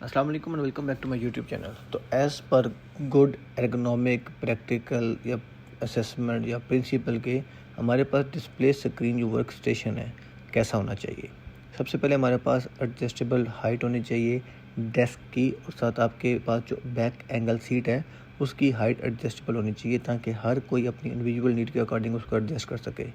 अस्सलाम वालेकुम and welcome back to my YouTube channel. तो as per good ergonomic practical या असेसमेंट या प्रिंसिपल के हमारे पास डिस्प्ले स्क्रीन जो वर्क स्टेशन है कैसा होना चाहिए। सबसे पहले हमारे पास एडजस्टेबल हाइट होनी चाहिए डेस्क की, और साथ आपके पास जो बैक एंगल सीट है उसकी हाइट एडजस्टेबल होनी चाहिए ताकि हर कोई अपनी इंडिविजुअल नीड के अकॉर्डिंग उसको एडजस्ट कर सके।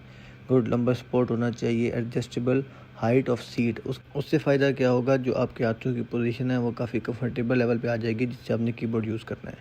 गुड लंबर सपोर्ट होना चाहिए, एडजस्टेबल हाइट ऑफ सीट। उससे फ़ायदा क्या होगा, जो आपके हाथों की पोजीशन है वो काफ़ी कंफर्टेबल लेवल पे आ जाएगी जिससे आपने कीबोर्ड यूज़ करना है।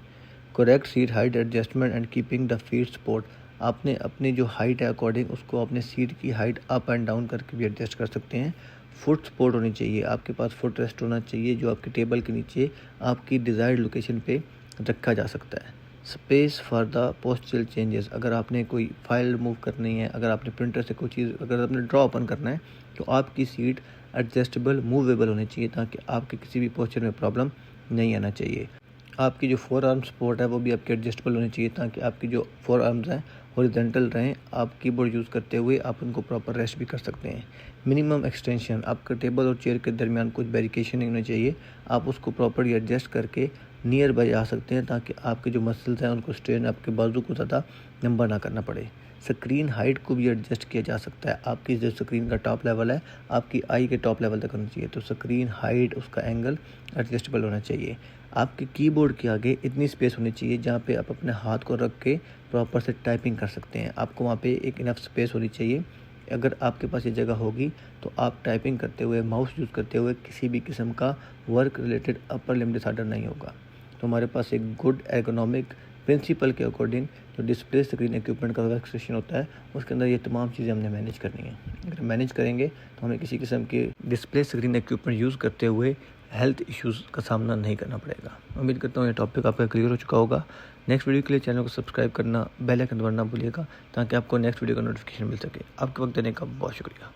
Correct seat height adjustment and keeping the feet support. आपने अपनी जो हाइट है अकॉर्डिंग उसको अपने सीट की हाइट अप एंड डाउन करके भी एडजस्ट कर सकते हैं। फुट सपोर्ट होनी चाहिए, आपके पास फुट रेस्ट होना चाहिए जो आपके टेबल के नीचे आपकी डिज़ायर्ड लोकेशन पे रखा जा सकता है। Space for the postural changes. अगर आपने कोई फाइल रिमूव करनी है, अगर आपने प्रिंटर से कोई चीज़, अगर आपने ड्रॉ ओपन करना है तो आपकी सीट एडजस्टेबल मूवेबल होनी चाहिए ताकि आपके किसी भी पोस्चर में प्रॉब्लम नहीं आना चाहिए। आपकी जो फोर आर्म सपोर्ट है वो भी आपकी एडजस्टेबल होनी चाहिए ताकि आपकी जो फोर आर्म्स हैं हॉरिजॉन्टल रहें। आप कीबोर्ड यूज़ करते हुए आप उनको प्रॉपर रेस्ट भी कर सकते हैं। मिनिमम एक्सटेंशन, आपका टेबल और चेयर के दरमियान कुछ बैरिकेशन नहीं होनी चाहिए, आप उसको प्रॉपरली एडजस्ट करके नियर बाय आ सकते हैं ताकि आपके जो मसल्स हैं उनको स्ट्रेन आपके बाजू को ज़्यादा लंबा ना करना पड़े। स्क्रीन हाइट को भी एडजस्ट किया जा सकता है। आपकी जो स्क्रीन का टॉप लेवल है आपकी आई के टॉप लेवल तक होना चाहिए, तो स्क्रीन हाइट उसका एंगल एडजस्टेबल होना चाहिए। आपके कीबोर्ड के आगे इतनी स्पेस होनी चाहिए जहाँ पे आप अपने हाथ को रख के प्रॉपर से टाइपिंग कर सकते हैं। आपको वहाँ पे एक इनफ स्पेस होनी चाहिए। अगर आपके पास ये जगह होगी तो आप टाइपिंग करते हुए, माउस यूज़ करते हुए किसी भी किस्म का work related upper limb disorder नहीं होगा। तो हमारे पास एक गुड एर्गोनॉमिक प्रिंसिपल के अकॉर्डिंग जो डिस्प्ले स्क्रीन इक्विपमेंट का वर्क स्टेशन होता है उसके अंदर ये तमाम चीज़ें हमने मैनेज करनी है। अगर मैनेज करेंगे तो हमें किसी किस्म के डिस्प्ले स्क्रीन इक्विपमेंट यूज़ करते हुए हेल्थ इश्यूज़ का सामना नहीं करना पड़ेगा। उम्मीद करता हूँ ये टॉपिक आपका क्लियर हो चुका होगा। नेक्स्ट वीडियो के लिए चैनल को सब्सक्राइब करना, बेल आइकन दबाना ना भूलिएगा ताकि आपको नेक्स्ट वीडियो का नोटिफिकेशन मिल सके। आपके वक्त देने का बहुत शुक्रिया।